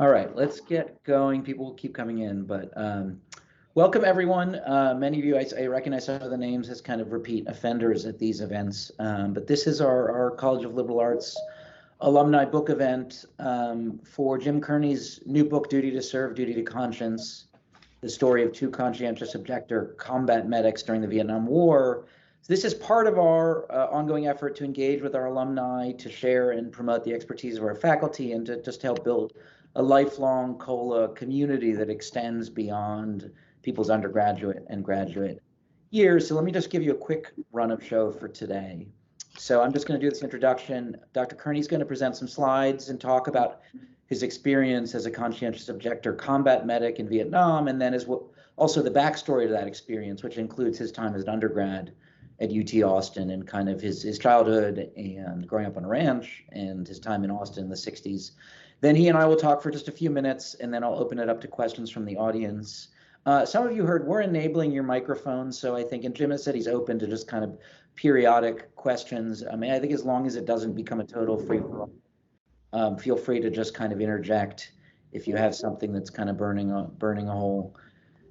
All right, let's get going. People will keep coming in, but welcome everyone. Many of you, I recognize some of the names as kind of repeat offenders at these events, but this is our College of Liberal Arts Alumni Book Event for Jim Kearney's new book, Duty to Serve, Duty to Conscience, the story of two conscientious objector combat medics during the Vietnam War. So this is part of our ongoing effort to engage with our alumni, to share and promote the expertise of our faculty, and to just help build a lifelong COLA community that extends beyond people's undergraduate and graduate years. So let me just give you a quick run of show for today. So I'm just going to do this introduction. Dr. Kearney's going to present some slides and talk about his experience as a conscientious objector combat medic in Vietnam, and then also the backstory to that experience, which includes his time as an undergrad at UT Austin and kind of his childhood and growing up on a ranch and his time in Austin in the 60s. Then he and I will talk for just a few minutes, and then I'll open it up to questions from the audience. Some of you heard we're enabling your microphones, so I think, and Jim has said he's open to just kind of periodic questions. I mean, I think as long as it doesn't become a total free-for-all, feel free to just kind of interject if you have something that's kind of burning a hole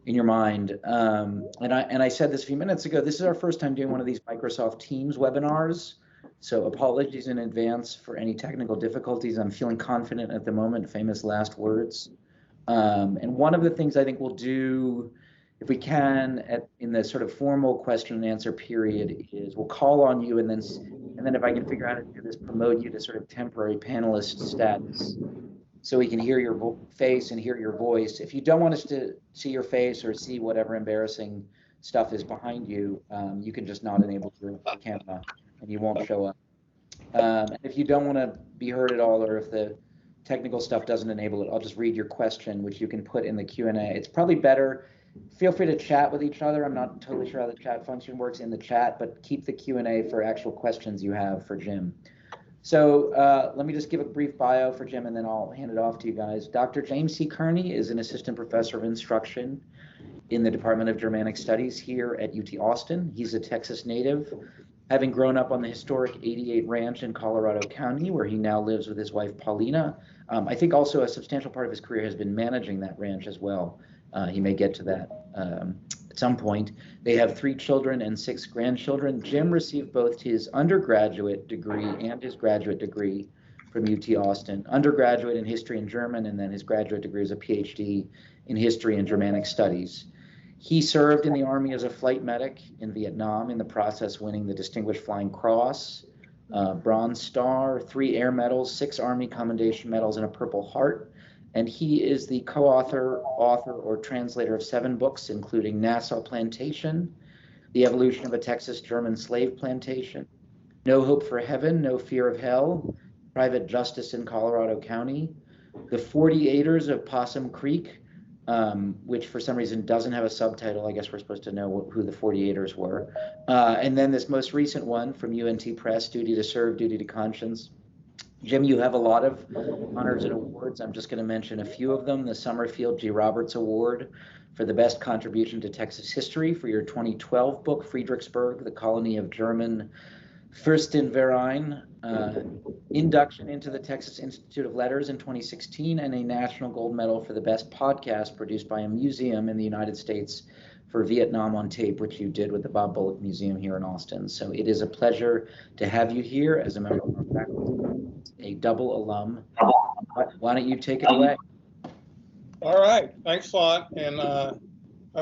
in your mind. And I said this a few minutes ago, this is our first time doing one of these Microsoft Teams webinars. So apologies in advance for any technical difficulties. I'm feeling confident at the moment, famous last words. And one of the things I think we'll do, if we can, in the sort of formal question and answer period, is we'll call on you, and then if I can figure out how to do this, promote you to sort of temporary panelist status, so we can hear your face and hear your voice. If you don't want us to see your face or see whatever embarrassing stuff is behind you, you can just not enable your camera and you won't show up. And if you don't want to be heard at all, or if the technical stuff doesn't enable it, I'll just read your question, which you can put in the Q&A. It's probably better, feel free to chat with each other. I'm not totally sure how the chat function works in the chat, but keep the Q&A for actual questions you have for Jim. So let me just give a brief bio for Jim, and then I'll hand it off to you guys. Dr. James C. Kearney is an assistant professor of instruction in the Department of Germanic Studies here at UT Austin. He's a Texas native, having grown up on the historic 88 Ranch in Colorado County, where he now lives with his wife, Paulina. I think also a substantial part of his career has been managing that ranch as well. He may get to that at some point. They have 3 children and 6 grandchildren. Jim received both his undergraduate degree and his graduate degree from UT Austin, undergraduate in history and German, and then his graduate degree is a PhD in history and Germanic studies. He served in the Army as a flight medic in Vietnam, in the process winning the Distinguished Flying Cross, Bronze Star, 3 Air Medals, 6 Army Commendation Medals, and a Purple Heart. And he is the co-author, author, or translator of 7 books, including Nassau Plantation, The Evolution of a Texas German Slave Plantation, No Hope for Heaven, No Fear of Hell, Private Justice in Colorado County, The 48ers of Possum Creek, which for some reason doesn't have a subtitle. I guess we're supposed to know who the 48ers were. And then this most recent one from UNT Press, Duty to Serve, Duty to Conscience. Jim, you have a lot of honors and awards. I'm just going to mention a few of them. The Summerfield G. Roberts Award for the best contribution to Texas history for your 2012 book, Friedrichsburg, the Colony of German Fürstenverein, induction into the Texas Institute of Letters in 2016, and a National Gold Medal for the best podcast produced by a museum in the United States for Vietnam on Tape, which you did with the Bob Bullock Museum here in Austin. So it is a pleasure to have you here as a member of our faculty, a double alum. Why don't you take it away? All right, thanks a lot. And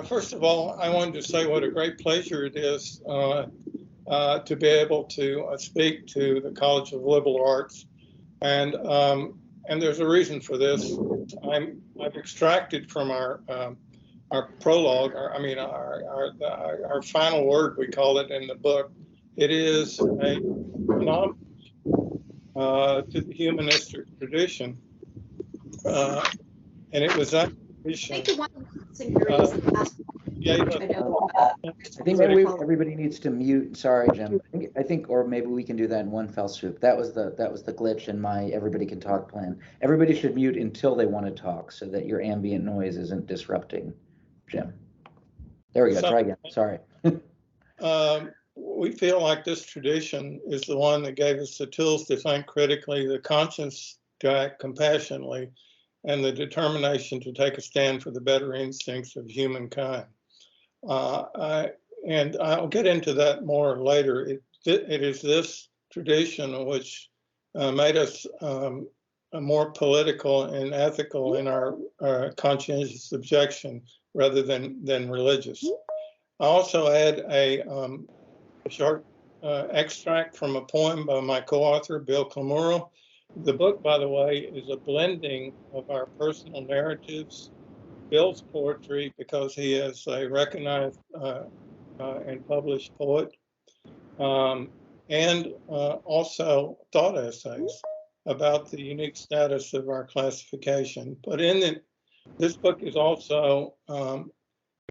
first of all, I wanted to say what a great pleasure it is to be able to speak to the College of Liberal Arts, and there's a reason for this. I've extracted from our prologue, our final word, we call it in the book. It is a homage to the humanistic tradition, and it was that tradition. I think maybe everybody needs to mute. Sorry, Jim. I think, or maybe we can do that in one fell swoop. That was the glitch in my everybody can talk plan. Everybody should mute until they want to talk, so that your ambient noise isn't disrupting Jim. There we go. Try again. Sorry. We feel like this tradition is the one that gave us the tools to think critically, the conscience to act compassionately, and the determination to take a stand for the better instincts of humankind. And I'll get into that more later. It is this tradition which made us more political and ethical in our conscientious objection rather than religious. I also add a short extract from a poem by my co-author, Bill Clamuro. The book, by the way, is a blending of our personal narratives, Bill's poetry, because he is a recognized and published poet, and also thought essays about the unique status of our classification. But this book is also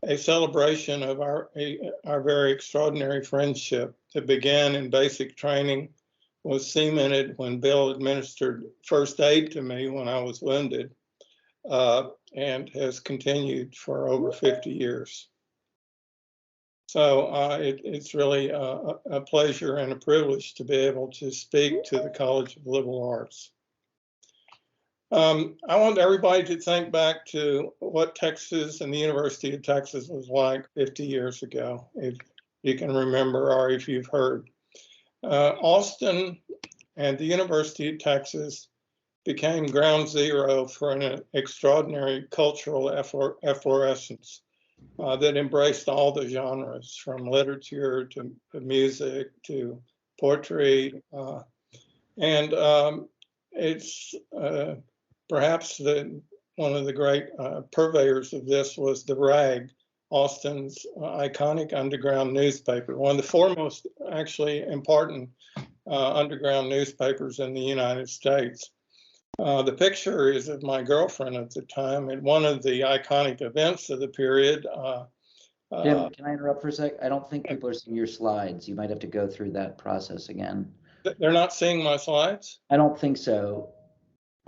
a celebration of our very extraordinary friendship that began in basic training, was cemented when Bill administered first aid to me when I was wounded, and has continued for over 50 years. So it's really a pleasure and a privilege to be able to speak to the College of Liberal Arts. I want everybody to think back to what Texas and the University of Texas was like 50 years ago, if you can remember or if you've heard. Austin and the University of Texas became ground zero for an extraordinary cultural efflorescence that embraced all the genres, from literature to music to poetry. And it's perhaps one of the great purveyors of this was the Rag, Austin's iconic underground newspaper, one of the foremost actually important underground newspapers in the United States. The picture is of my girlfriend at the time at one of the iconic events of the period. Jim, can I interrupt for a sec? I don't think people are seeing your slides. You might have to go through that process again. They're not seeing my slides? I don't think so.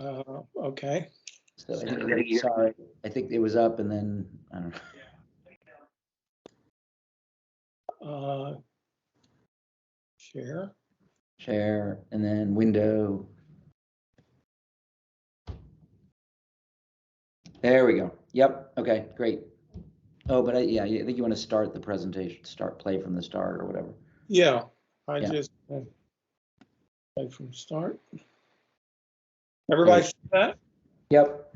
Okay. So sorry, I think it was up and then, I don't know. Share, and then window. There we go. Yep. Okay, great. Oh, but yeah, I think you want to start the presentation, play from the start or whatever. Yeah, just play from start. Everybody see that? Yep.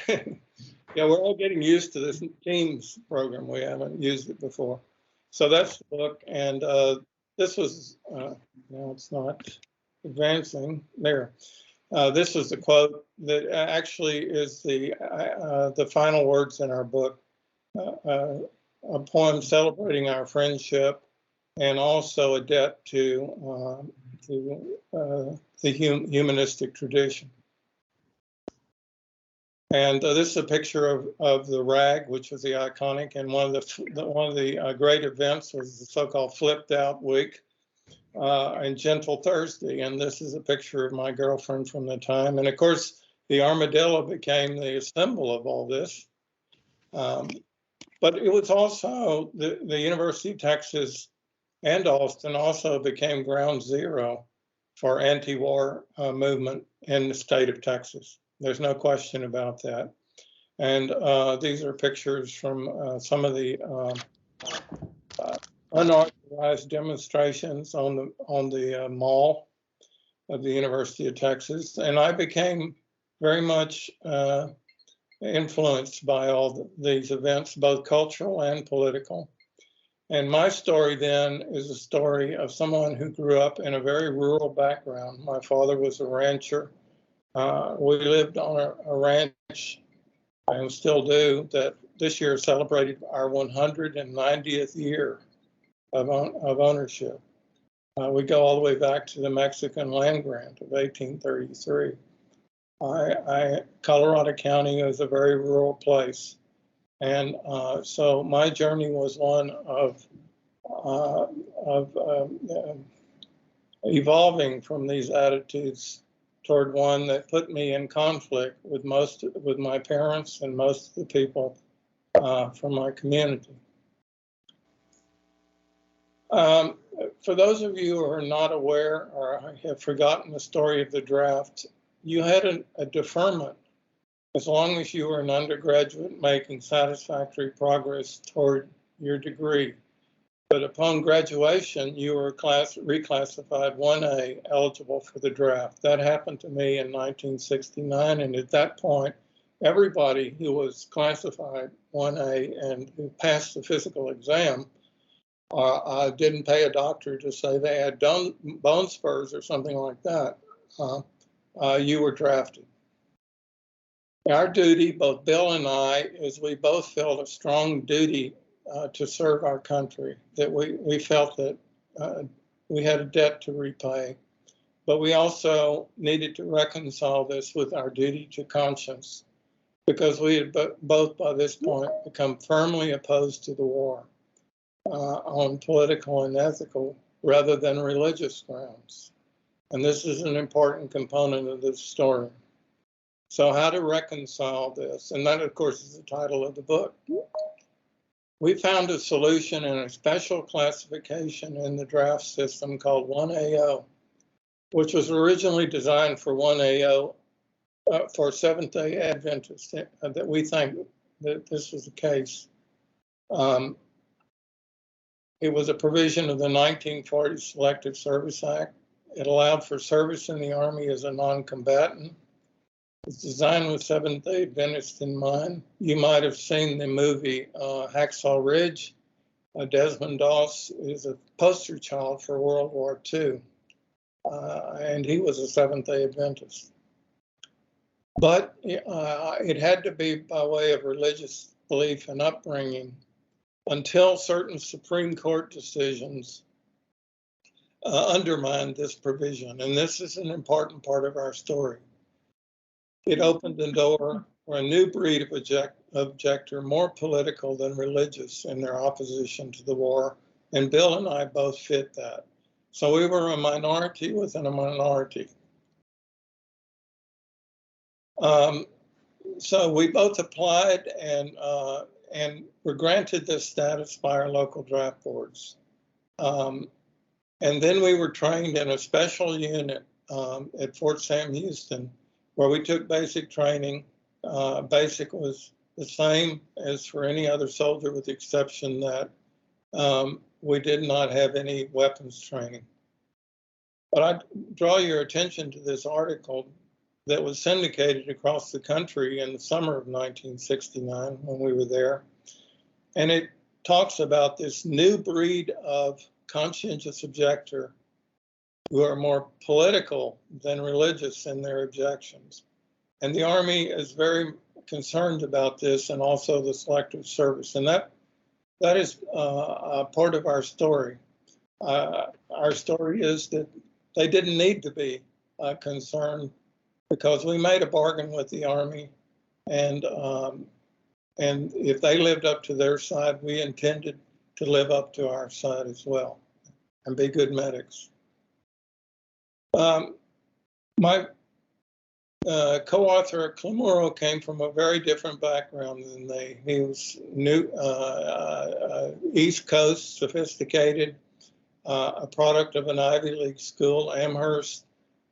Yeah, we're all getting used to this Teams program. We haven't used it before. So that's the book, and this was, no, it's not advancing there. This is the quote that actually is the final words in our book, a poem celebrating our friendship and also a debt to the humanistic tradition. And this is a picture of the Rag, which was the iconic, and one of the great events was the so-called Flipped Out Week and Gentle Thursday. And this is a picture of my girlfriend from the time. And of course, the armadillo became the symbol of all this. But it was also the University of Texas and Austin also became ground zero for anti-war movement in the state of Texas. There's no question about that. And these are pictures from some of the unauthorized demonstrations on the mall of the University of Texas. And I became very much influenced by all these events, both cultural and political. And my story then is a story of someone who grew up in a very rural background. My father was a rancher. We lived on a ranch, and still do, that this year celebrated our 190th year of ownership. We go all the way back to the Mexican land grant of 1833. Colorado County is a very rural place. And so my journey was one of evolving from these attitudes toward one that put me in conflict with my parents and most of the people from my community. For those of you who are not aware or have forgotten the story of the draft, you had a deferment as long as you were an undergraduate making satisfactory progress toward your degree. But upon graduation, you were reclassified 1A, eligible for the draft. That happened to me in 1969, and at that point, everybody who was classified 1A and who passed the physical exam didn't pay a doctor to say they had bone spurs or something like that. You were drafted. Our duty, both Bill and I, is we both felt a strong duty to serve our country, that we felt that we had a debt to repay, but we also needed to reconcile this with our duty to conscience, because we had both by this point become firmly opposed to the war on political and ethical rather than religious grounds. And this is an important component of this story. So how to reconcile this? And that, of course, is the title of the book. We found a solution in a special classification in the draft system called 1AO, which was originally designed for 1AO for Seventh-day Adventists, that we think that this was the case. It was a provision of the 1940 Selective Service Act. It allowed for service in the Army as a non-combatant. It's designed with Seventh-day Adventists in mind. You might have seen the movie Hacksaw Ridge. Desmond Doss is a poster child for World War II, and he was a Seventh-day Adventist. But it had to be by way of religious belief and upbringing until certain Supreme Court decisions undermined this provision. And this is an important part of our story. It opened the door for a new breed of objector, more political than religious in their opposition to the war, and Bill and I both fit that. So we were a minority within a minority. So we both applied and were granted this status by our local draft boards. And then we were trained in a special unit at Fort Sam Houston, where we took basic training. Basic was the same as for any other soldier, with the exception that we did not have any weapons training. But I draw your attention to this article that was syndicated across the country in the summer of 1969 when we were there. And it talks about this new breed of conscientious objector who are more political than religious in their objections. And the Army is very concerned about this, and also the Selective Service. And that is a part of our story. Our story is that they didn't need to be concerned, because we made a bargain with the Army, and if they lived up to their side, we intended to live up to our side as well and be good medics. My co-author, Clemuro, came from a very different background than they. He was East Coast, sophisticated, a product of an Ivy League school, Amherst.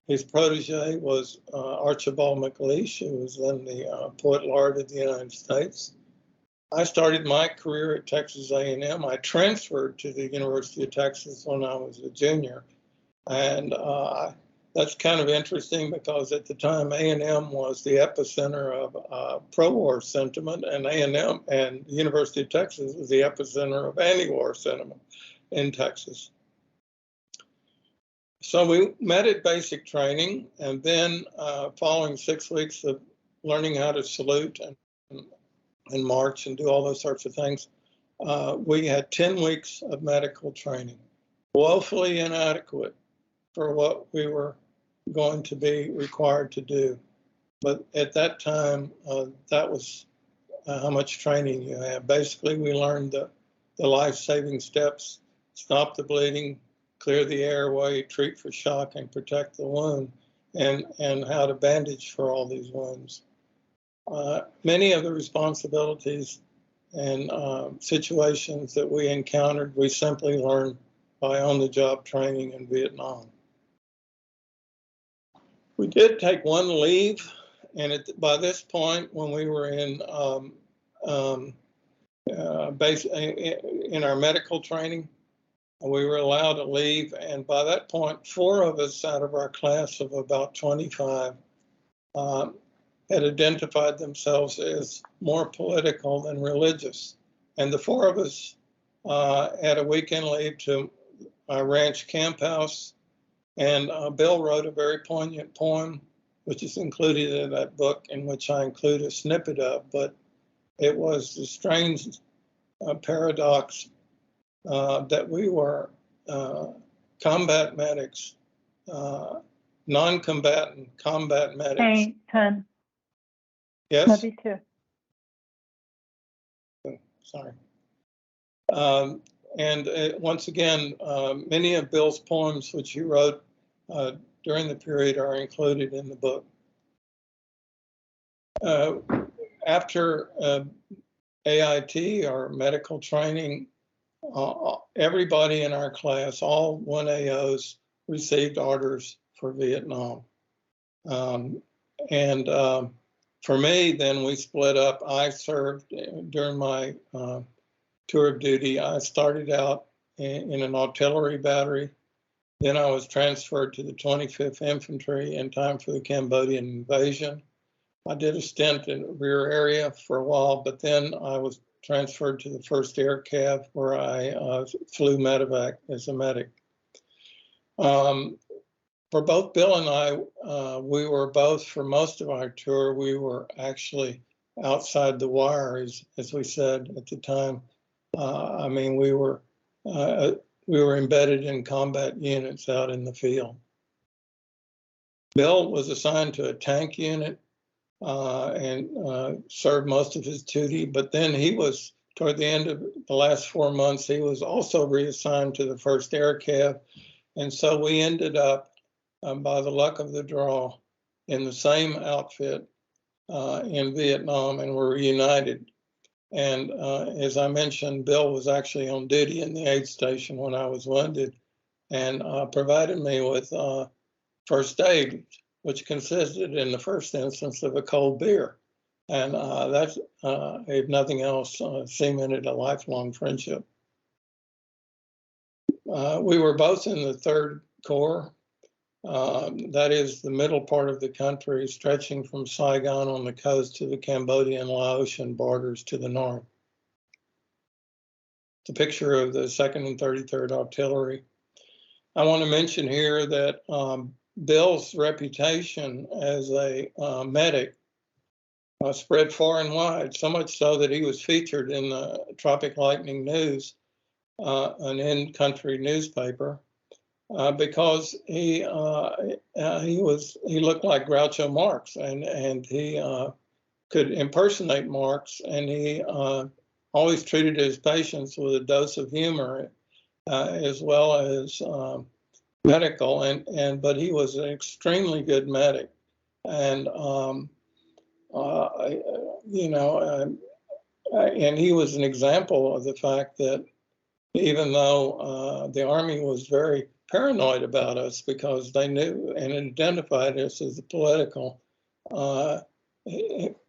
His protege was Archibald MacLeish, who was then the poet laureate of the United States. I started my career at Texas A&M. I transferred to the University of Texas when I was a junior. And that's kind of interesting, because at the time A&M was the epicenter of pro-war sentiment, and A&M and the University of Texas was the epicenter of anti-war sentiment in Texas. So we met at basic training, and then following 6 weeks of learning how to salute and march and do all those sorts of things, we had 10 weeks of medical training, woefully inadequate for what we were going to be required to do. But at that time, that was how much training you had. Basically, we learned the life-saving steps: stop the bleeding, clear the airway, treat for shock, and protect the wound, and how to bandage for all these wounds. Many of the responsibilities and situations that we encountered, we simply learned by on-the-job training in Vietnam. We did take one leave by this point, when we were in our medical training, we were allowed to leave. And by that point, 4 of us out of our class of about 25 had identified themselves as more political than religious. And the 4 of us had a weekend leave to our ranch camp house. And Bill wrote a very poignant poem, which is included in that book, in which I include a snippet of, but it was the strange paradox that we were combat medics, non-combatant combat medics. Hey, 10. Yes? Love you too. Sorry. And once again, many of Bill's poems, which he wrote during the period, are included in the book. After AIT, or medical training, everybody in our class, all 1AOs, received orders for Vietnam. For me, then we split up. I served during my tour of duty. I started out in an artillery battery. Then I was transferred to the 25th Infantry in time for the Cambodian invasion. I did a stint in the rear area for a while, but then I was transferred to the 1st Air Cav, where I flew medevac as a medic. For both Bill and I, we were both, for most of our tour, we were actually outside the wire, as we said at the time. I mean, we were embedded in combat units out in the field. Bill was assigned to a tank unit and served most of his duty, but then he was, toward the end of the last 4 months, he was also reassigned to the 1st Air Cav. And so we ended up, by the luck of the draw, in the same outfit in Vietnam, and were reunited. And as I mentioned, Bill was actually on duty in the aid station when I was wounded, and provided me with first aid, which consisted in the first instance of a cold beer. And that's, if nothing else, cemented a lifelong friendship. We were both in the 3rd Corps. That is the middle part of the country, stretching from Saigon on the coast to the Cambodian Laotian borders to the north. The picture of the 2nd and 33rd Artillery. I want to mention here that Bill's reputation as a medic spread far and wide, so much so that he was featured in the Tropic Lightning News, an in-country newspaper. Because he looked like Groucho Marx, and he could impersonate Marx, and he always treated his patients with a dose of humor, as well as medical, but he was an extremely good medic, and and he was an example of the fact that even though the Army was very paranoid about us because they knew and identified us as political,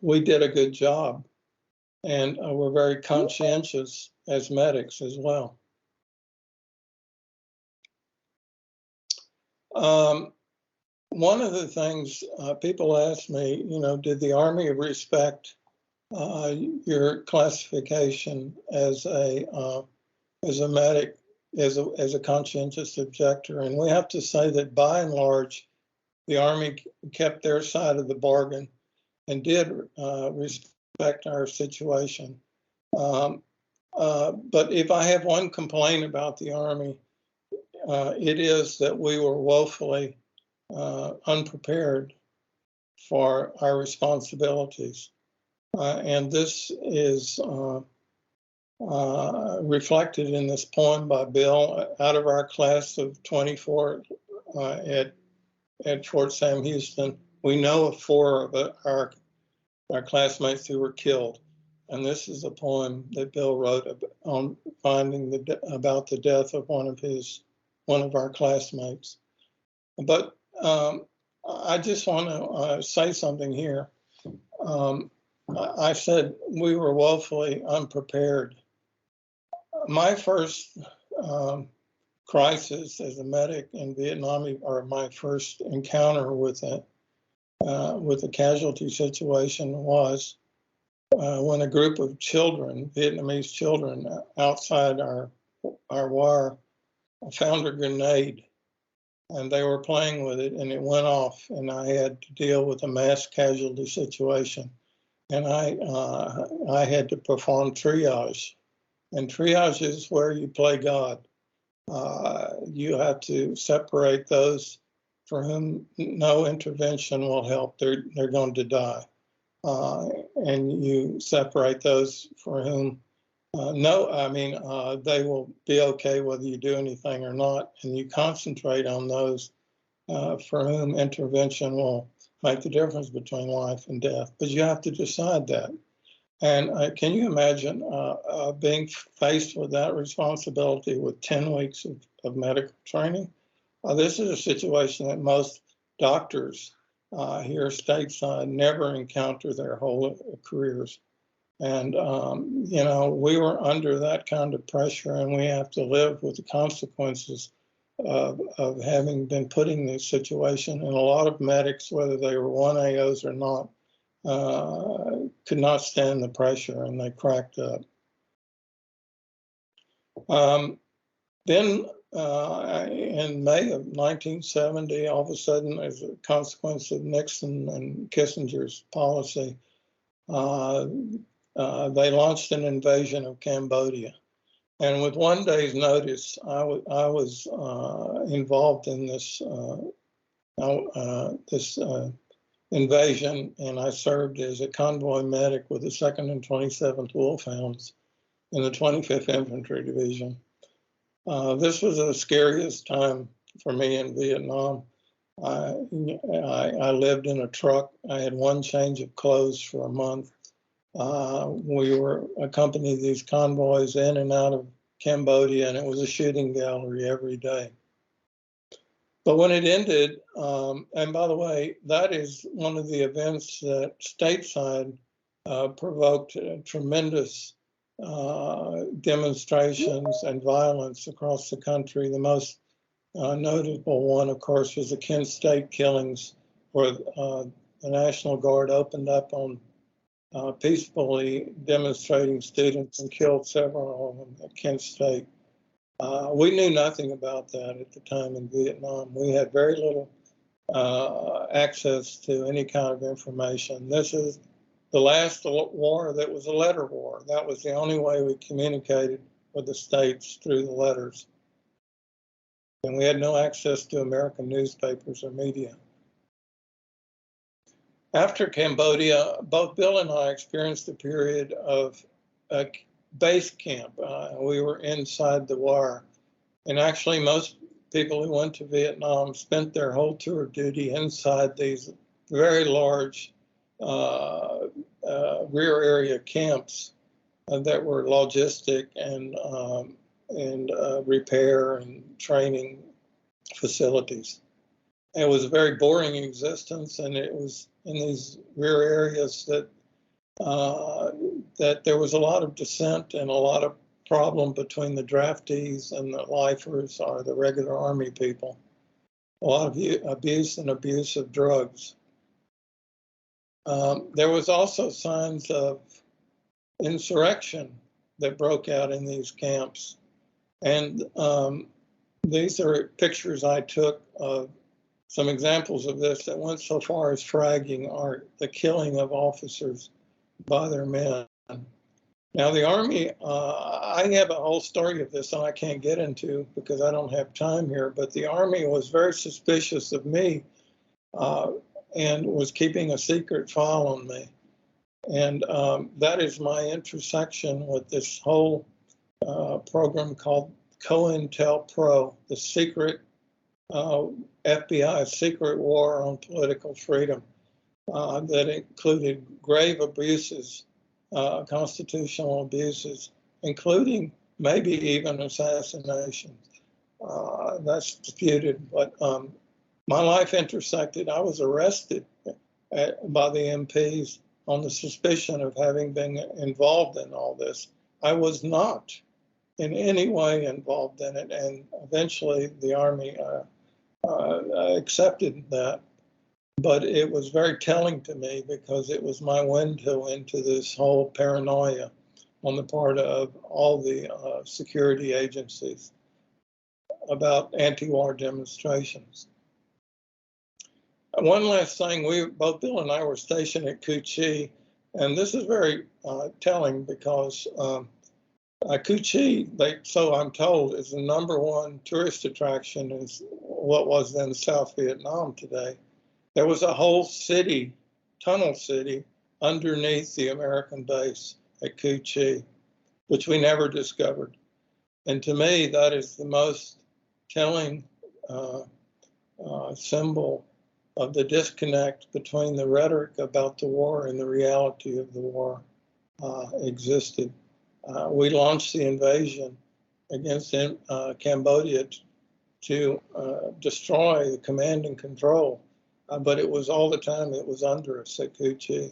we did a good job, and we're very conscientious as medics as well. One of the things people ask me, did the Army respect your classification as a medic, as a conscientious objector? And we have to say that by and large, the Army kept their side of the bargain and did respect our situation. But if I have one complaint about the Army, it is that we were woefully unprepared for our responsibilities. And this is reflected in this poem by Bill. Out of our class of 24 at Fort Sam Houston, we know of 4 of our classmates who were killed. And this is a poem that Bill wrote on finding about the death of one of our classmates. But I just want to say something here. I said we were woefully unprepared. My first crisis as a medic in Vietnam, or my first encounter with a casualty situation, was when a group of children, Vietnamese children, outside our wire, found a grenade, and they were playing with it, and it went off, and I had to deal with a mass casualty situation, and I had to perform triage, and triage is where you play God. You have to separate those for whom no intervention will help. They're going to die. And you separate those for whom they will be okay whether you do anything or not. And you concentrate on those for whom intervention will make the difference between life and death. But you have to decide that. And can you imagine being faced with that responsibility with 10 weeks of medical training? This is a situation that most doctors here stateside never encounter their whole careers. And, we were under that kind of pressure, and we have to live with the consequences of having been put in this situation. And a lot of medics, whether they were 1AOs or not, could not stand the pressure, and they cracked up. Then in May of 1970, all of a sudden, as a consequence of Nixon and Kissinger's policy, they launched an invasion of Cambodia. And with 1 day's notice, I was involved in this invasion, and I served as a convoy medic with the 2nd and 27th Wolfhounds in the 25th Infantry Division. This was the scariest time for me in Vietnam. I lived in a truck. I had one change of clothes for a month. We were accompanying these convoys in and out of Cambodia, and it was a shooting gallery every day. But when it ended, and by the way, that is one of the events that stateside provoked tremendous demonstrations and violence across the country. The most notable one, of course, was the Kent State killings, where the National Guard opened up on peacefully demonstrating students and killed several of them at Kent State. We knew nothing about that at the time in Vietnam. We had very little access to any kind of information. This is the last war that was a letter war. That was the only way we communicated with the states, through the letters. And we had no access to American newspapers or media. After Cambodia, both Bill and I experienced a period of base camp. We were inside the wire. And actually, most people who went to Vietnam spent their whole tour of duty inside these very large rear area camps that were logistic and repair and training facilities. It was a very boring existence, and it was in these rear areas that there was a lot of dissent and a lot of problem between the draftees and the lifers, or the regular Army people. A lot of abuse and abuse of drugs. There was also signs of insurrection that broke out in these camps. And these are pictures I took of some examples of this that went so far as fragging, or the killing of officers by their men. Now, the Army, I have a whole story of this that I can't get into because I don't have time here, but the Army was very suspicious of me and was keeping a secret file on me. And that is my intersection with this whole program called COINTELPRO, the secret FBI secret war on political freedom that included grave abuses, constitutional abuses, including maybe even assassinations. That's disputed, but My life intersected. I was arrested by the MPs on the suspicion of having been involved in all this. I was not in any way involved in it, and eventually the Army accepted that. But it was very telling to me because it was my window into this whole paranoia on the part of all the security agencies about anti-war demonstrations. One last thing, both Bill and I were stationed at Cu-Chi, and this is very telling because Cu-Chi, so I'm told, is the #1 tourist attraction in what was then South Vietnam today. There was a whole city, tunnel city, underneath the American base at Cu-Chi, which we never discovered. And to me, that is the most telling symbol of the disconnect between the rhetoric about the war and the reality of the war existed. We launched the invasion against Cambodia to destroy the command and control, but it was all the time it was under us at Cu-Chi.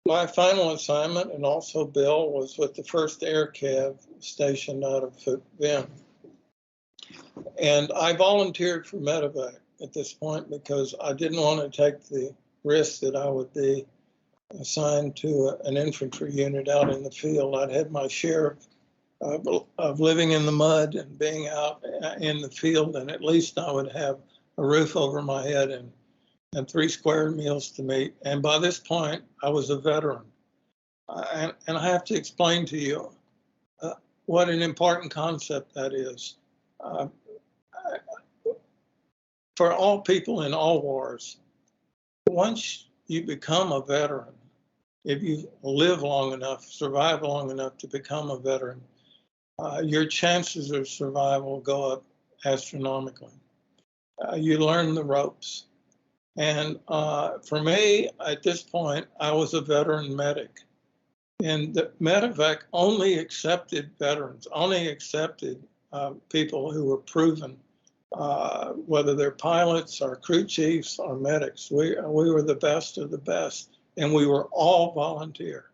My final assignment, and also Bill, was with the 1st Air Cav stationed out of Phuc Vinh. And I volunteered for medevac at this point because I didn't want to take the risk that I would be assigned to an infantry unit out in the field. I'd had my share of living in the mud and being out in the field, and at least I would have a roof over my head and 3 square meals to meet. And by this point, I was a veteran. And I have to explain to you what an important concept that is. For all people in all wars, once you become a veteran, if you live long enough, survive long enough to become a veteran, your chances of survival go up astronomically. You learn the ropes. And for me, at this point, I was a veteran medic. And the medevac only accepted veterans, only accepted people who were proven, whether they're pilots or crew chiefs or medics. We were the best of the best, and we were all volunteer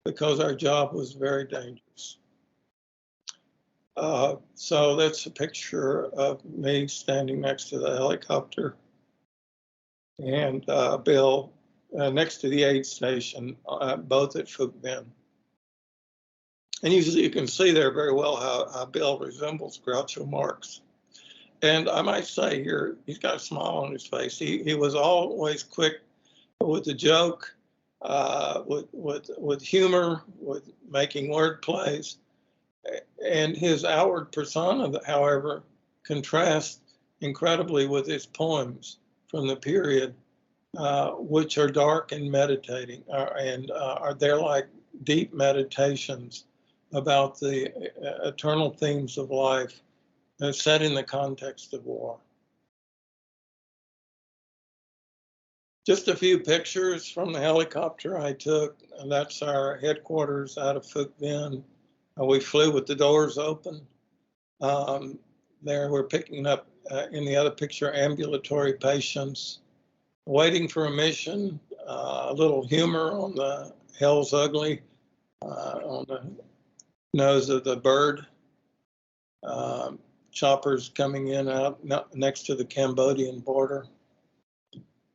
because our job was very dangerous. So that's a picture of me standing next to the helicopter and Bill next to the aid station, both at Phuc Vinh. And you can see there very well how Bill resembles Groucho Marx. And I might say here, he's got a smile on his face. He was always quick with the joke, with humor, with making word plays. And his outward persona, however, contrasts incredibly with his poems from the period, which are dark and meditating, they're like deep meditations about the eternal themes of life set in the context of war. Just a few pictures from the helicopter I took. That's our headquarters out of Phuc Vinh. We flew with the doors open. There we're picking up, in the other picture, ambulatory patients, waiting for a mission, a little humor on the Hell's Ugly, on the nose of the bird. Choppers coming in out next to the Cambodian border.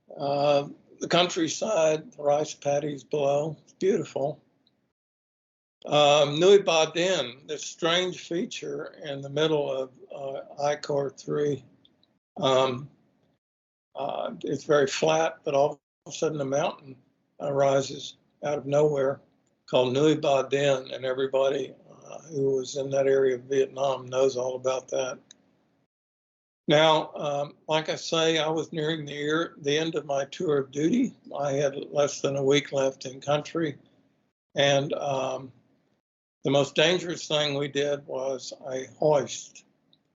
The countryside, the rice paddies below, it's beautiful. Nui Ba Din, this strange feature in the middle of I-Corps 3. It's very flat, but all of a sudden a mountain rises out of nowhere called Nui Ba Din, and everybody who was in that area of Vietnam knows all about that. Now, like I say, I was nearing the end of my tour of duty. I had less than a week left in country, and the most dangerous thing we did was a hoist,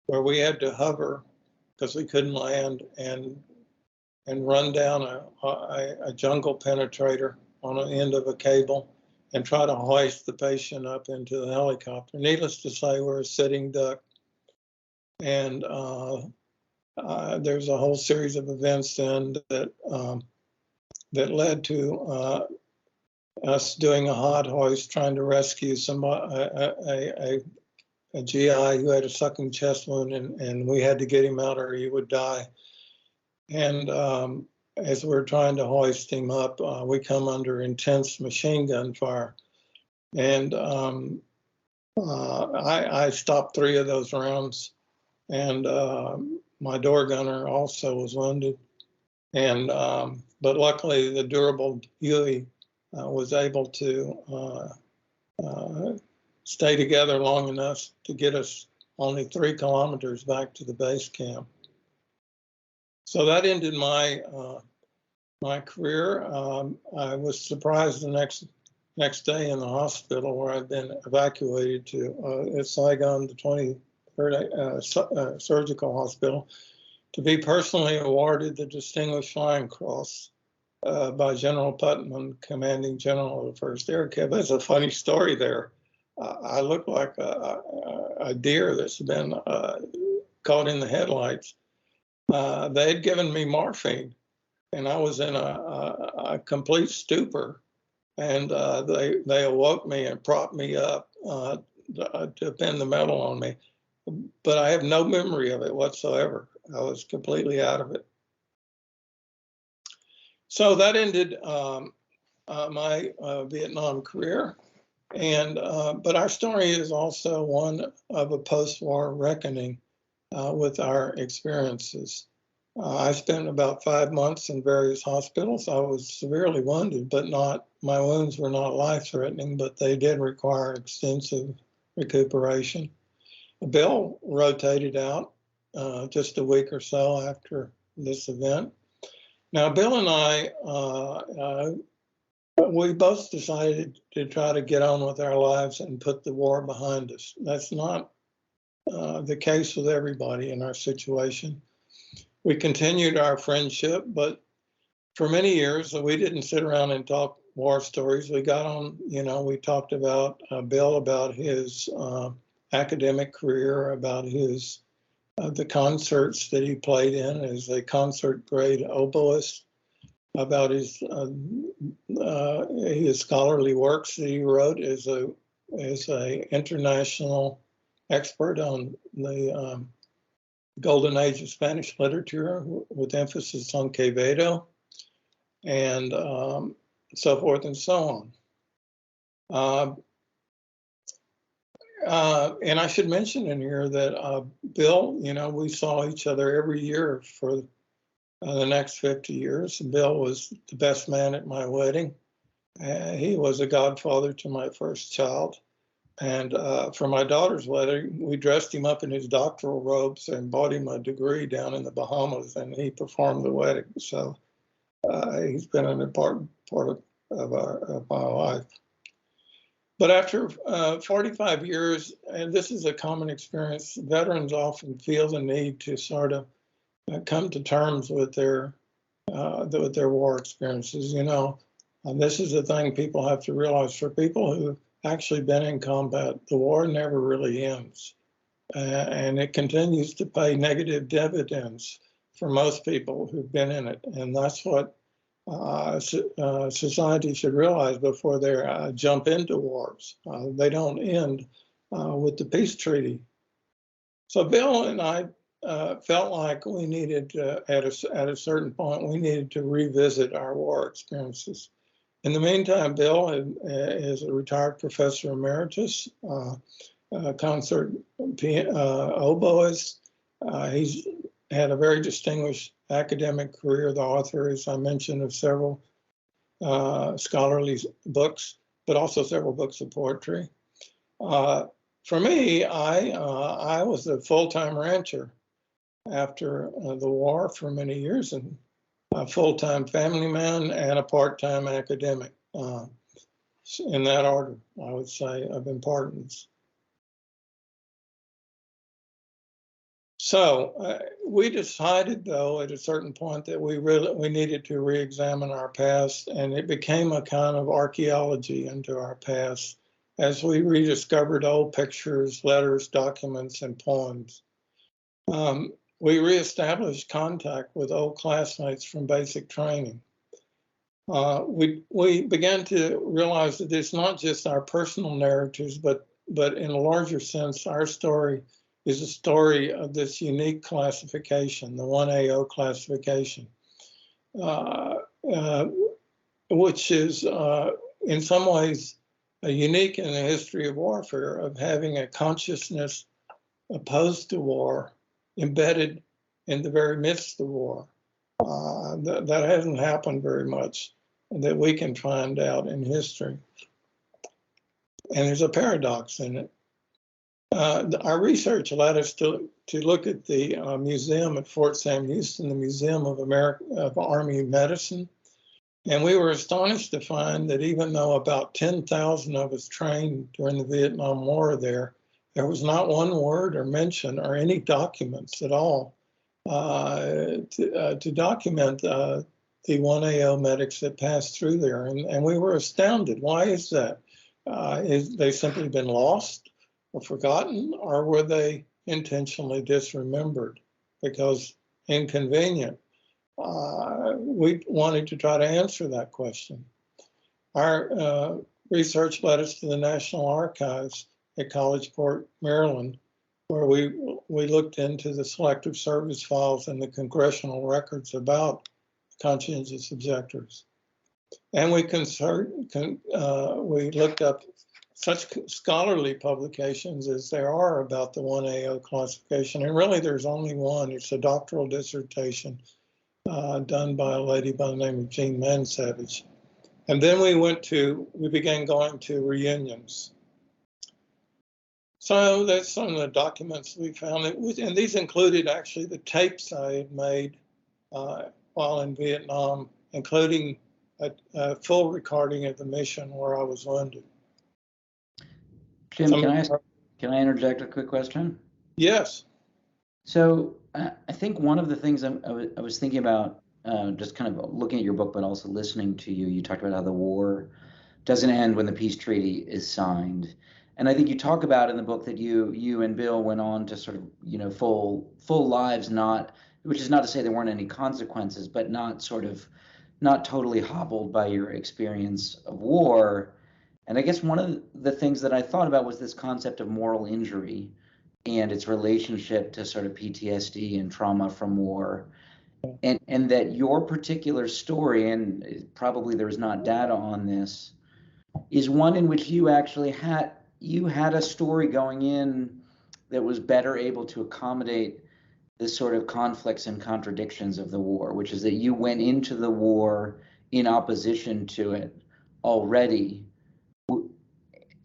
where we had to hover because we couldn't land and run down a jungle penetrator on the end of a cable and try to hoist the patient up into the helicopter. Needless to say, we're a sitting duck. And there's a whole series of events then that led to us doing a hot hoist trying to rescue a GI who had a sucking chest wound, and we had to get him out or he would die. And as we're trying to hoist him up, we come under intense machine gun fire. And I stopped 3 of those rounds, and my door gunner also was wounded. And but luckily, the durable Huey was able to stay together long enough to get us only 3 kilometers back to the base camp. So that ended my my career. I was surprised the next day in the hospital where I'd been evacuated to at Saigon, the 23rd Surgical Hospital, to be personally awarded the Distinguished Flying Cross by General Putnam, commanding general of the 1st Air Cav. There's a funny story there. I look like a deer that's been caught in the headlights. They had given me morphine, and I was in a complete stupor. And they awoke me and propped me up to pin the medal on me. But I have no memory of it whatsoever. I was completely out of it. So that ended my Vietnam career. And but our story is also one of a post-war reckoning with our experiences. I spent about 5 months in various hospitals. I was severely wounded, but my wounds were not life-threatening, but they did require extensive recuperation. Bill rotated out just a week or so after this event. Now, Bill and I, we both decided to try to get on with our lives and put the war behind us. That's not the case with everybody in our situation. We continued our friendship, but for many years, we didn't sit around and talk war stories. We got on, we talked about Bill, about his academic career, about his the concerts that he played in as a concert grade oboist, about his scholarly works that he wrote as a international expert on the golden age of Spanish literature with emphasis on Quevedo, and so forth and so on. And I should mention in here that Bill, we saw each other every year for the next 50 years. Bill was the best man at my wedding. He was a godfather to my first child. And for my daughter's wedding, we dressed him up in his doctoral robes and bought him a degree down in the Bahamas, and he performed the wedding. So he's been an important part of my life. But after 45 years, and this is a common experience, veterans often feel the need to sort of come to terms with their war experiences. And this is the thing people have to realize. For people who actually been in combat, the war never really ends, and it continues to pay negative dividends for most people who've been in it, and that's what society should realize before they jump into wars. They don't end with the peace treaty. So Bill and I felt like we needed, at a certain point, we needed to revisit our war experiences. In the meantime, Bill is a retired professor emeritus, concert oboist. He's had a very distinguished academic career, the author, as I mentioned, of several scholarly books, but also several books of poetry. For me, I was a full-time rancher after the war for many years, and a full-time family man and a part-time academic, in that order, I would say, of importance. So we decided, though, at a certain point that we needed to re-examine our past, and it became a kind of archaeology into our past as we rediscovered old pictures, letters, documents, and poems. we reestablished contact with old classmates from basic training. We began to realize that it's not just our personal narratives, but in a larger sense, our story is a story of this unique classification, the 1AO classification, which is in some ways unique in the history of warfare, of having a consciousness opposed to war, embedded in the very midst of war. That hasn't happened very much that we can find out in history. And there's a paradox in it. Our research led us to look at the museum at Fort Sam Houston, the Museum of Army Medicine. And we were astonished to find that even though about 10,000 of us trained during the Vietnam War there was not one word or mention or any documents at all to document the 1AO medics that passed through there. And we were astounded. Why is that? Is they simply been lost or forgotten, or were they intentionally disremembered because inconvenient? We wanted to try to answer that question. Our research led us to the National Archives at Collegeport, Maryland, where we looked into the selective service files and the congressional records about conscientious objectors. And we looked up such scholarly publications as there are about the 1AO classification. And really there's only one. It's a doctoral dissertation done by a lady by the name of Jean Mansavage. And then we began going to reunions. So that's some of the documents we found. And these included actually the tapes I had made while in Vietnam, including a full recording of the mission where I was wounded. Jim, can I interject a quick question? Yes. So I think one of the things I was thinking about, just kind of looking at your book, but also listening to you, you talked about how the war doesn't end when the peace treaty is signed. And I think you talk about in the book that you and Bill went on to sort of, full lives, which is not to say there weren't any consequences, but not totally hobbled by your experience of war. And I guess one of the things that I thought about was this concept of moral injury and its relationship to sort of PTSD and trauma from war. And that your particular story, and probably there's not data on this, is one in which you actually had a story going in that was better able to accommodate the sort of conflicts and contradictions of the war, which is that you went into the war in opposition to it already,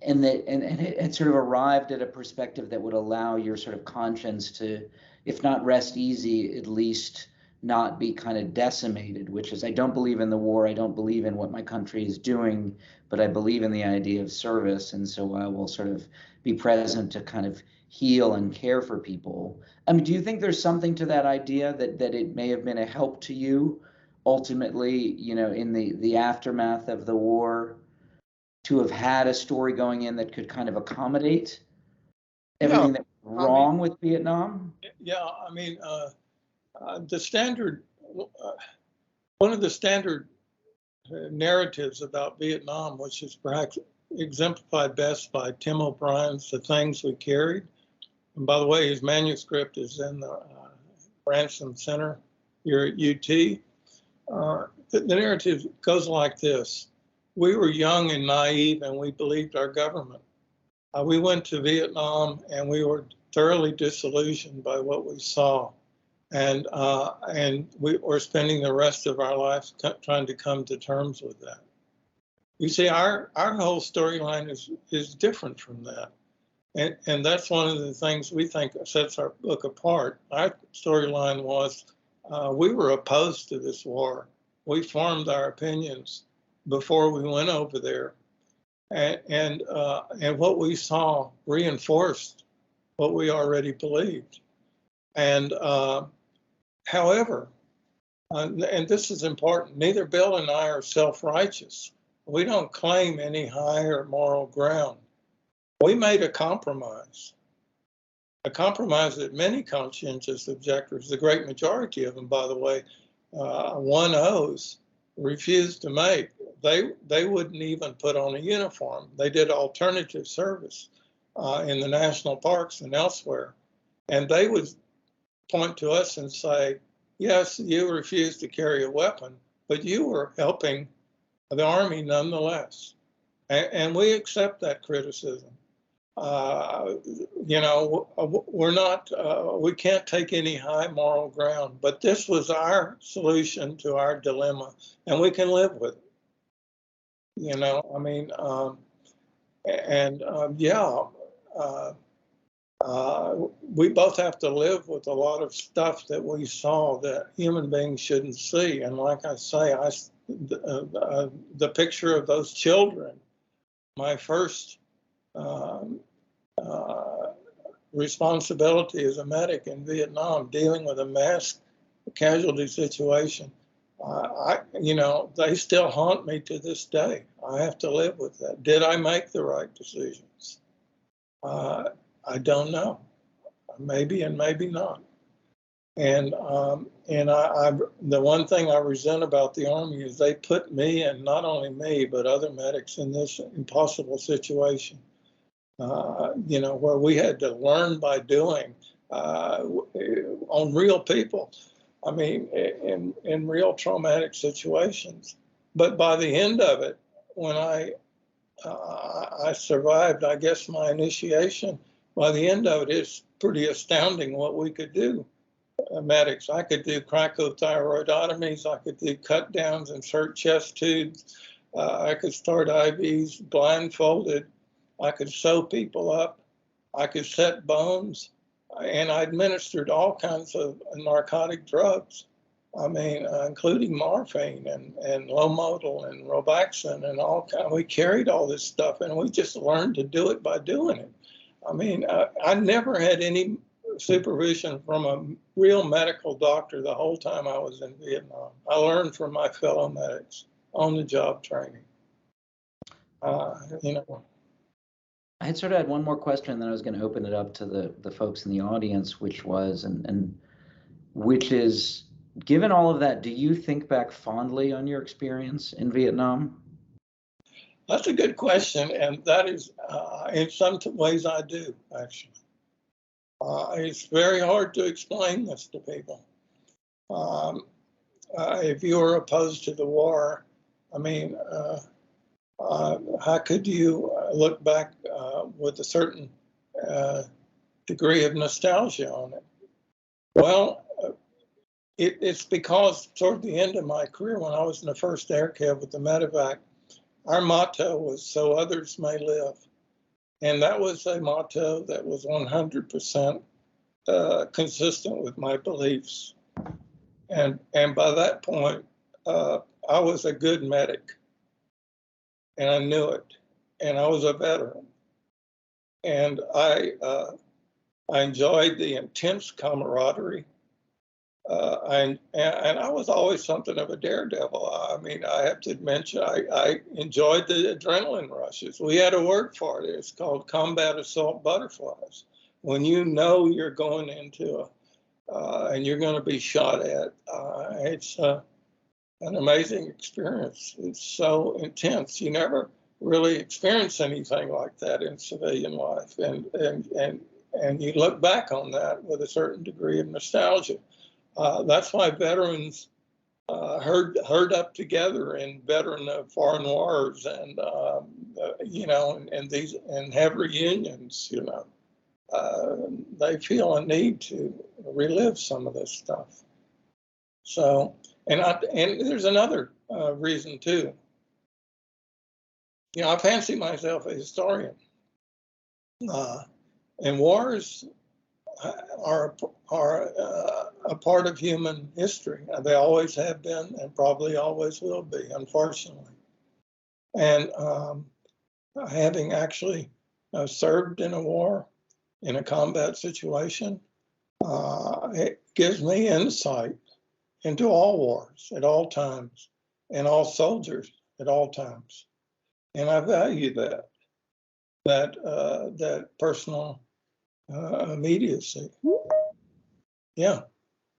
and it sort of arrived at a perspective that would allow your sort of conscience to, if not rest easy, at least not be kind of decimated, which is, I don't believe in the war, I don't believe in what my country is doing, but I believe in the idea of service, and so I will sort of be present to kind of heal and care for people. I mean, do you think there's something to that idea that it may have been a help to you ultimately, in the aftermath of the war, to have had a story going in that could kind of accommodate everything that was wrong with Vietnam? Yeah, I mean, the standard, one of the standard narratives about Vietnam, which is perhaps exemplified best by Tim O'Brien's The Things We Carried. And by the way, his manuscript is in the Ransom Center here at UT. The narrative goes like this. We were young and naive, and we believed our government. We went to Vietnam, and we were thoroughly disillusioned by what we saw. And we were spending the rest of our lives trying to come to terms with that. You see, our whole storyline is different from that. And that's one of the things we think sets our book apart. Our storyline was we were opposed to this war. We formed our opinions before we went over there. And what we saw reinforced what we already believed. And however, and this is important, neither Bill and I are self-righteous. We don't claim any higher moral ground. We made a compromise. a compromise that many conscientious objectors, the great majority of them, by the way, 1Os, refused to make. They wouldn't even put on a uniform. They did alternative service in the national parks and elsewhere. And they would point to us and say, yes, you refused to carry a weapon, but you were helping the Army nonetheless. And we accept that criticism. You know, we're not, we can't take any high moral ground, but this was our solution to our dilemma, and we can live with it. You know, I mean, we both have to live with a lot of stuff that we saw that human beings shouldn't see. And like I say, the picture of those children, my first responsibility as a medic in Vietnam, dealing with a mass casualty situation, you know, they still haunt me to this day. I have to live with that. Did I make the right decisions? I don't know. Maybe and maybe not. And the one thing I resent about the Army is they put me, and not only me, but other medics, in this impossible situation. You know, where we had to learn by doing on real people. I mean, in real traumatic situations. But by the end of it, when I survived, I guess, my initiation, by the end of it, it's pretty astounding what we could do. Medics, I could do cricothyroidotomies, I could do cut downs, insert chest tubes, I could start IVs blindfolded, I could sew people up, I could set bones, and I administered all kinds of narcotic drugs. I mean, including morphine and Lomotil and Robaxin and all kind. We carried all this stuff, and we just learned to do it by doing it. I mean, I never had any supervision from a real medical doctor the whole time I was in Vietnam. I learned from my fellow medics on the job training. You know. I had sort of had one more question, and then I was going to open it up to the folks in the audience, which is, given all of that, do you think back fondly on your experience in Vietnam? That's a good question, and that is, in some ways, I do, actually. It's very hard to explain this to people. If you were opposed to the war, I mean, how could you look back with a certain degree of nostalgia on it? Well, it's because toward the end of my career, when I was in the first air cav with the medevac, our motto was "so others may live." And that was a motto that was 100% consistent with my beliefs. And by that point, I was a good medic. And I knew it. And I was a veteran. And I enjoyed the intense camaraderie. And I was always something of a daredevil. I mean, I have to mention, I enjoyed the adrenaline rushes. We had a word for it. It's called combat assault butterflies. When you know you're going into and you're going to be shot at, it's an amazing experience. It's so intense. You never really experience anything like that in civilian life. And you look back on that with a certain degree of nostalgia. That's why veterans herd up together in veteran foreign wars, and you know, and have reunions. You know, they feel a need to relive some of this stuff. So, and there's another reason too. You know, I fancy myself a historian, and wars are a part of human history. They always have been, and probably always will be, unfortunately. And having actually served in a war, in a combat situation, it gives me insight into all wars at all times, and all soldiers at all times. And I value that personal immediacy. Yeah.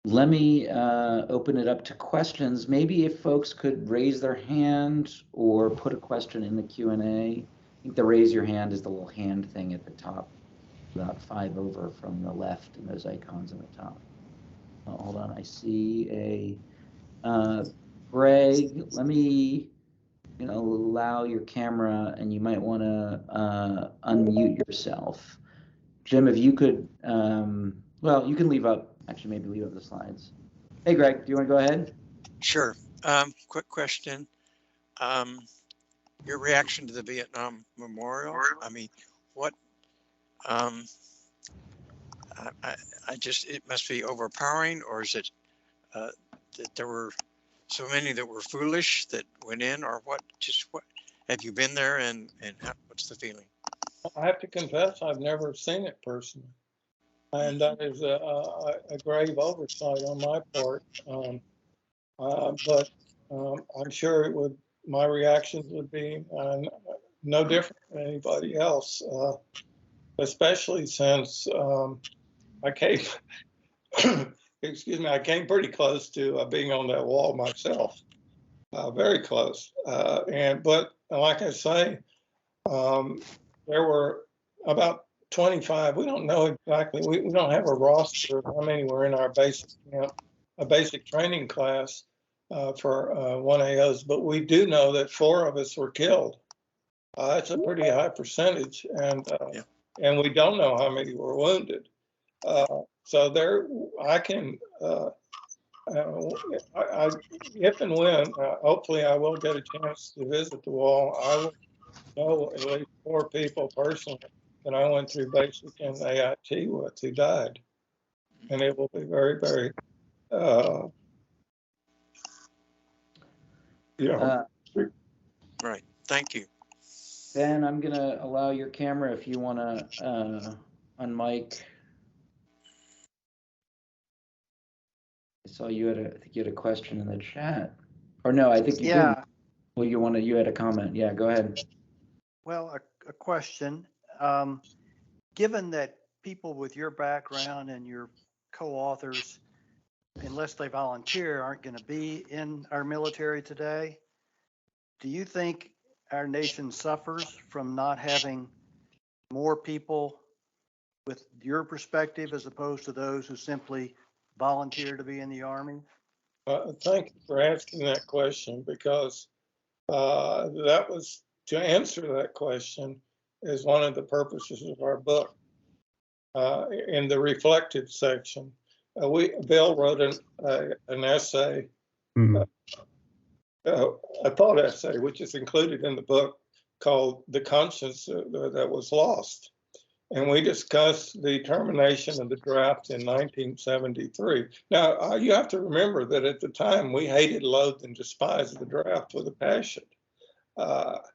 Let me open it up to questions. Maybe if folks could raise their hand or put a question in the Q&A. I think the raise your hand is the little hand thing at the top, about 5 over from the left, and those icons on the top. Oh, hold on, I see a Greg. Let me allow your camera, and you might want to unmute yourself. Jim, if you could, well, you can leave up, actually maybe leave up the slides. Hey, Greg, do you want to go ahead? Sure. Quick question. Your reaction to the Vietnam Memorial? I mean, what, I just, it must be overpowering, or is it that there were so many that were foolish that went in, or what, just what, have you been there, and how, what's the feeling? I have to confess, I've never seen it personally. And that is a grave oversight on my part. But I'm sure it would, my reactions would be no different than anybody else, especially since I came, excuse me, I came pretty close to being on that wall myself, very close. But like I say, there were about 25. We don't know exactly. We don't have a roster of how many were in our basic camp, a basic training class for 1AOs, but we do know that 4 of us were killed. That's a pretty high percentage, and we don't know how many were wounded. So there, I can, if and when, hopefully I will get a chance to visit the wall. I will know at least 4 people personally that I went through basic and AIT with who died. And it will be very, very, Right. Thank you. Ben, I'm going to allow your camera if you want to unmic. I saw you had I think you had a question in the chat. Or no, I think you didn't. Well, you had a comment. Yeah, go ahead. Well, a question. Given that people with your background and your co-authors, unless they volunteer, aren't going to be in our military today, do you think our nation suffers from not having more people with your perspective as opposed to those who simply volunteer to be in the Army? Thank you for asking that question, because that was, to answer that question is one of the purposes of our book. In the reflective section, Bill wrote an essay, a thought essay, which is included in the book, called "The Conscience That Was Lost." And we discussed the termination of the draft in 1973. Now, you have to remember that at the time, we hated, loathed, and despised the draft with a passion. But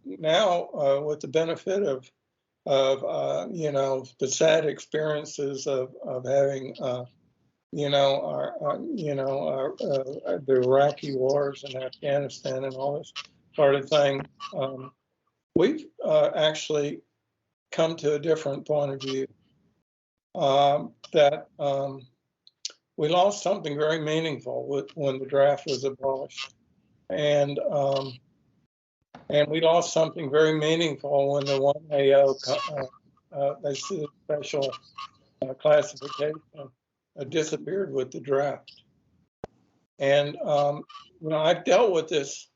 now, with the benefit of the sad experiences of having the Iraqi wars and Afghanistan and all this sort of thing, we've actually come to a different point of view, that we lost something very meaningful when the draft was abolished, and we lost something very meaningful when the 1AO, that's the special classification, disappeared with the draft. And I've dealt with this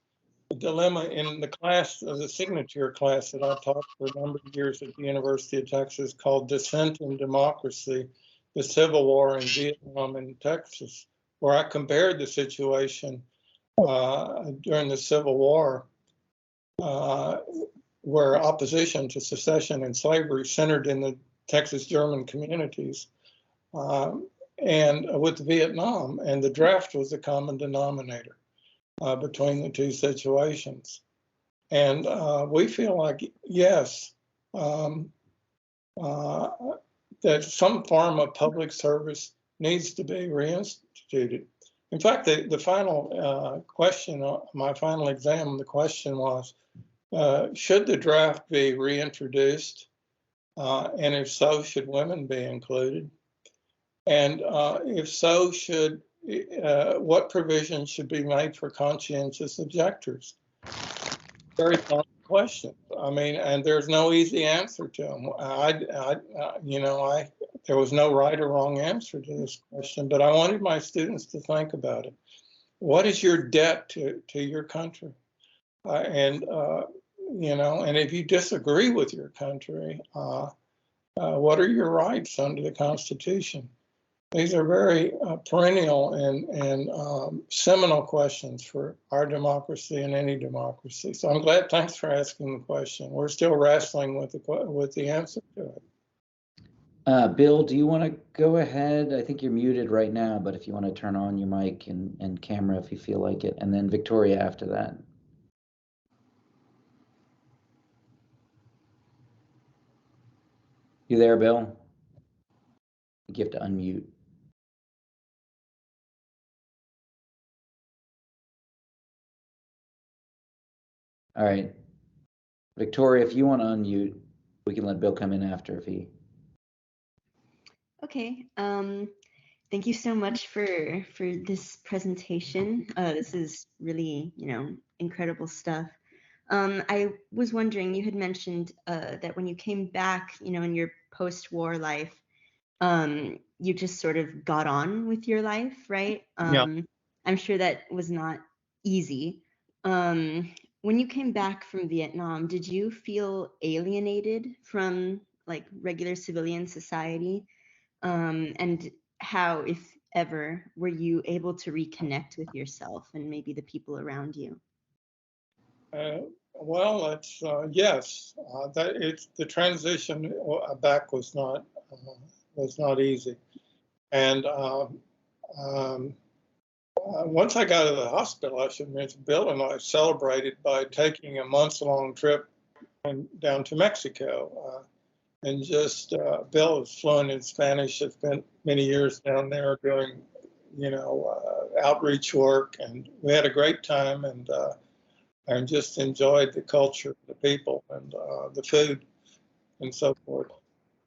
dilemma in the class, the signature class that I taught for a number of years at the University of Texas, called Dissent in Democracy, the Civil War in Vietnam and Texas, where I compared the situation during the Civil War, where opposition to secession and slavery centered in the Texas German communities, and with Vietnam, and the draft was the common denominator between the two situations. And we feel like, yes, that some form of public service needs to be reinstituted. In fact, the final question, my final exam, the question was, should the draft be reintroduced? And if so, should women be included? And if so, what provisions should be made for conscientious objectors? Very common question. I mean, and there's no easy answer to them. There was no right or wrong answer to this question, but I wanted my students to think about it. What is your debt to your country? And if you disagree with your country, what are your rights under the Constitution? These are very perennial and seminal questions for our democracy and any democracy. So I'm glad. Thanks for asking the question. We're still wrestling with the answer to it. Bill, do you want to go ahead? I think you're muted right now, but if you want to turn on your mic and camera if you feel like it, and then Victoria after that. You there, Bill? You have to unmute. All right. Victoria, if you want to unmute, we can let Bill come in after if he. Okay. Thank you so much for this presentation. This is really, incredible stuff. I was wondering, you had mentioned that when you came back, in your post-war life, you just sort of got on with your life, right? Yeah. I'm sure that was not easy. When you came back from Vietnam, did you feel alienated from like regular civilian society? And how, if ever, were you able to reconnect with yourself and maybe the people around you? Well, it's yes. The transition back was not easy, and once I got out of the hospital, I should mention, Bill and I celebrated by taking a months-long trip down to Mexico. And just Bill is fluent in Spanish. Has spent many years down there doing, outreach work, and we had a great time, and just enjoyed the culture, the people, and the food, and so forth.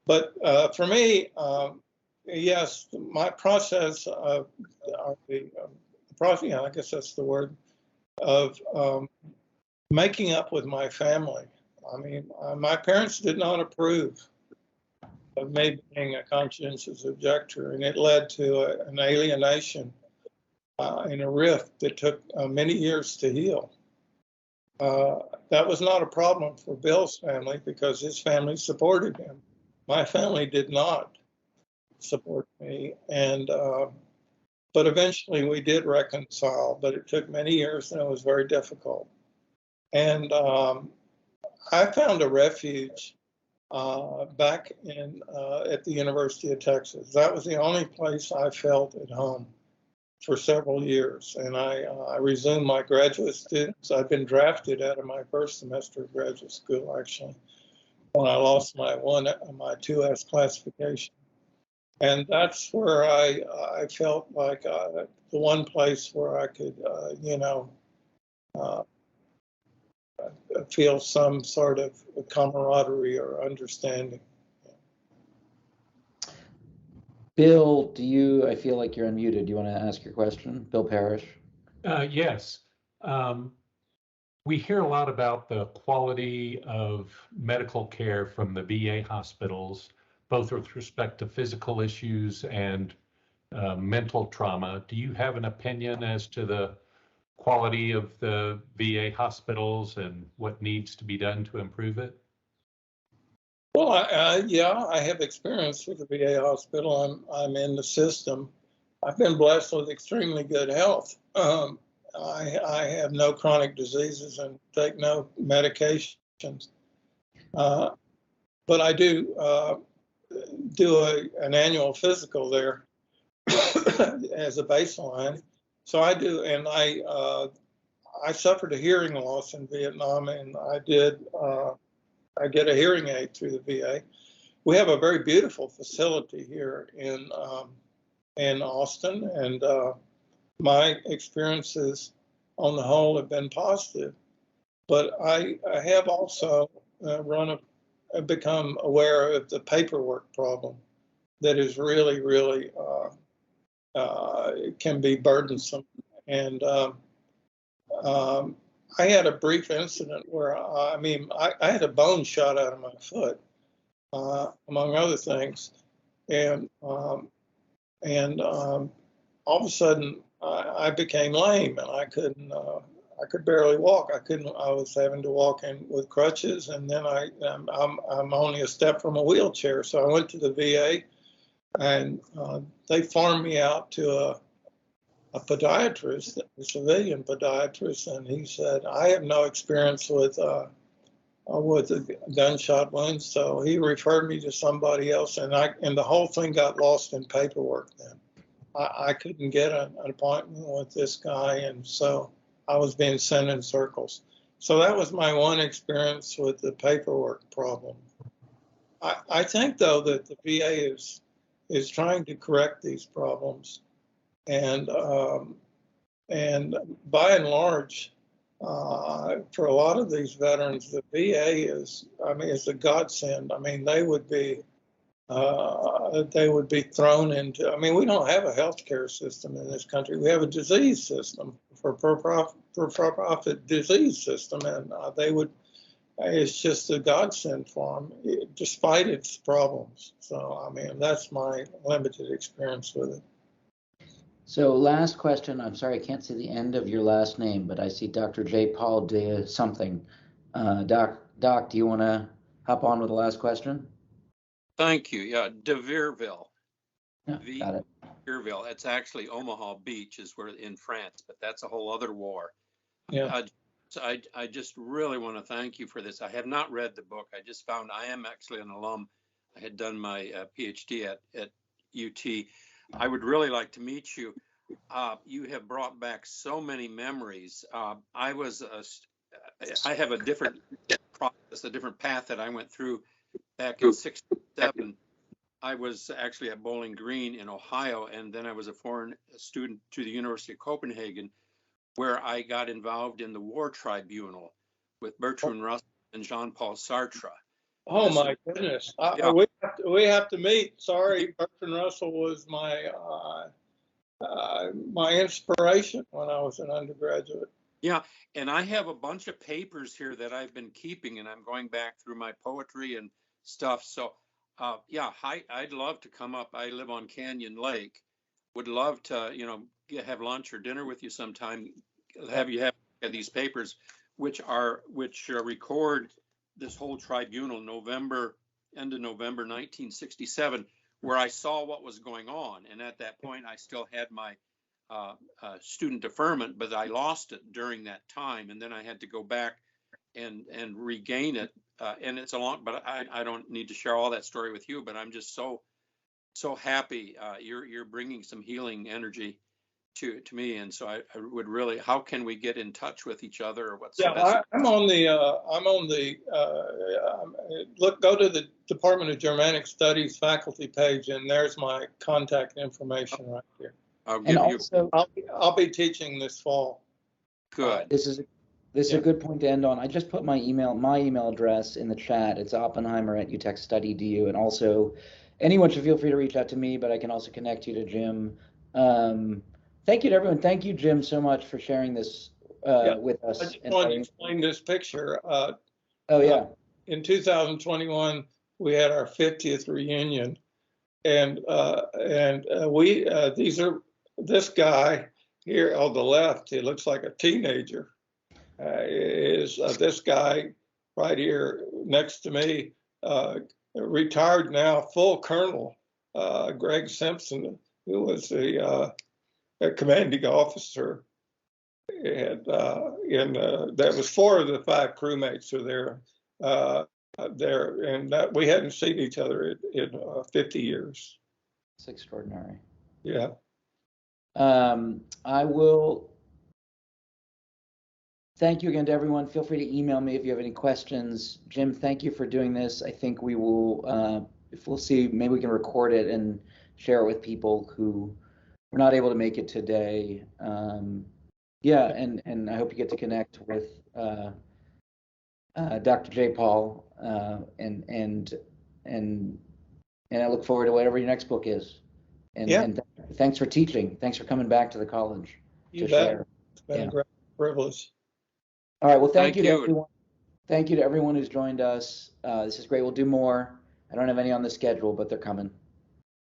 But for me, yes, my process of I guess that's the word, of making up with my family. I mean, my parents did not approve of me being a conscientious objector, and it led to an alienation and a rift that took many years to heal. That was not a problem for Bill's family because his family supported him. My family did not support me, and but eventually we did reconcile, but it took many years and it was very difficult. And I found a refuge back at the University of Texas. That was the only place I felt at home for several years. And I resumed my graduate students. I'd been drafted out of my first semester of graduate school, actually, when I lost my 2S classification. And that's where I felt like the one place where I could, feel some sort of camaraderie or understanding. Bill, I feel like you're unmuted. Do you want to ask your question? Bill Parrish. Yes. We hear a lot about the quality of medical care from the VA hospitals, both with respect to physical issues and mental trauma. Do you have an opinion as to the quality of the VA hospitals and what needs to be done to improve it? Well, yeah, I have experience with the VA hospital. I'm in the system. I've been blessed with extremely good health. I have no chronic diseases and take no medications. But I do an annual physical there as a baseline. So I do, and I suffered a hearing loss in Vietnam, and I get a hearing aid through the VA. We have a very beautiful facility here in Austin, and my experiences on the whole have been positive. But I have also run become aware of the paperwork problem that is really, really can be burdensome. And I had a brief incident where, I had a bone shot out of my foot, among other things. And all of a sudden, I became lame, and I could barely walk. I was having to walk in with crutches, and then I'm only a step from a wheelchair. So I went to the VA, and they farmed me out to a podiatrist, a civilian podiatrist, and he said, I have no experience with a gunshot wound, so he referred me to somebody else, and the whole thing got lost in paperwork then. I couldn't get an appointment with this guy, and so I was being sent in circles. So that was my one experience with the paperwork problem. I think, though, that the VA is trying to correct these problems, and by and large, for a lot of these veterans, the VA is a godsend. I mean, they would be thrown into. I mean, we don't have a healthcare system in this country. We have a disease system, for profit disease system, and it's just a godsend for them, despite its problems. So, I mean, that's my limited experience with it. So last question, I'm sorry, I can't see the end of your last name, but I see Dr. J. Paul de something. Doc, do you want to hop on with the last question? Thank you. Yeah, de Virville. Yeah, got it. Virville. It's actually Omaha Beach is where in France, but that's a whole other war. Yeah. So I just really want to thank you for this. I have not read the book. I just found I am actually an alum. I had done my PhD at UT. I would really like to meet you. You have brought back so many memories. I have a different process, a different path that I went through back in '67. I was actually at Bowling Green in Ohio, and then I was a foreign student to the University of Copenhagen, where I got involved in the War Tribunal with Bertrand Russell and Jean-Paul Sartre. Oh my goodness! Yeah. We have to meet. Sorry, Bertrand Russell was my inspiration when I was an undergraduate. Yeah, and I have a bunch of papers here that I've been keeping, and I'm going back through my poetry and stuff. So, yeah, I'd love to come up. I live on Canyon Lake. Would love to, have lunch or dinner with you sometime. Have you have these papers, which record this whole tribunal, end of November 1967, where I saw what was going on. And at that point, I still had my student deferment, but I lost it during that time. And then I had to go back and regain it. And it's a long, but I don't need to share all that story with you, but I'm just so happy. You're bringing some healing energy to me. And so I would really, how can we get in touch with each other, or what's the best? Go to the Department of Germanic Studies faculty page, and there's my contact information right here. I'll be teaching this fall. Good. This is a good point to end on. I just put my email address in the chat. It's oppenheimer@utechstudy.edu, and also anyone should feel free to reach out to me, but I can also connect you to Jim. Thank you to everyone. Thank you, Jim, so much for sharing this with us. I just wanted to explain this picture. In 2021, we had our 50th reunion, and this guy here on the left, he looks like a teenager, is this guy right here next to me, retired now, full colonel, Greg Simpson, who was a commanding officer, and that was 4 of the 5 crewmates who were there, and that we hadn't seen each other in 50 years. It's extraordinary. Yeah. I will thank you again to everyone. Feel free to email me if you have any questions. Jim, thank you for doing this. I think we will, if we'll see, maybe we can record it and share it with people who were not able to make it today. And I hope you get to connect with Dr. J. Paul, and I look forward to whatever your next book is. And thanks for teaching. Thanks for coming back to the college You to bet. share. It's been a great privilege. All right. Well, thank you to you. everyone. Thank you to everyone who's joined us. This is great. We'll do more. I don't have any on the schedule, but they're coming.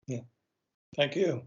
Yeah. Thank you.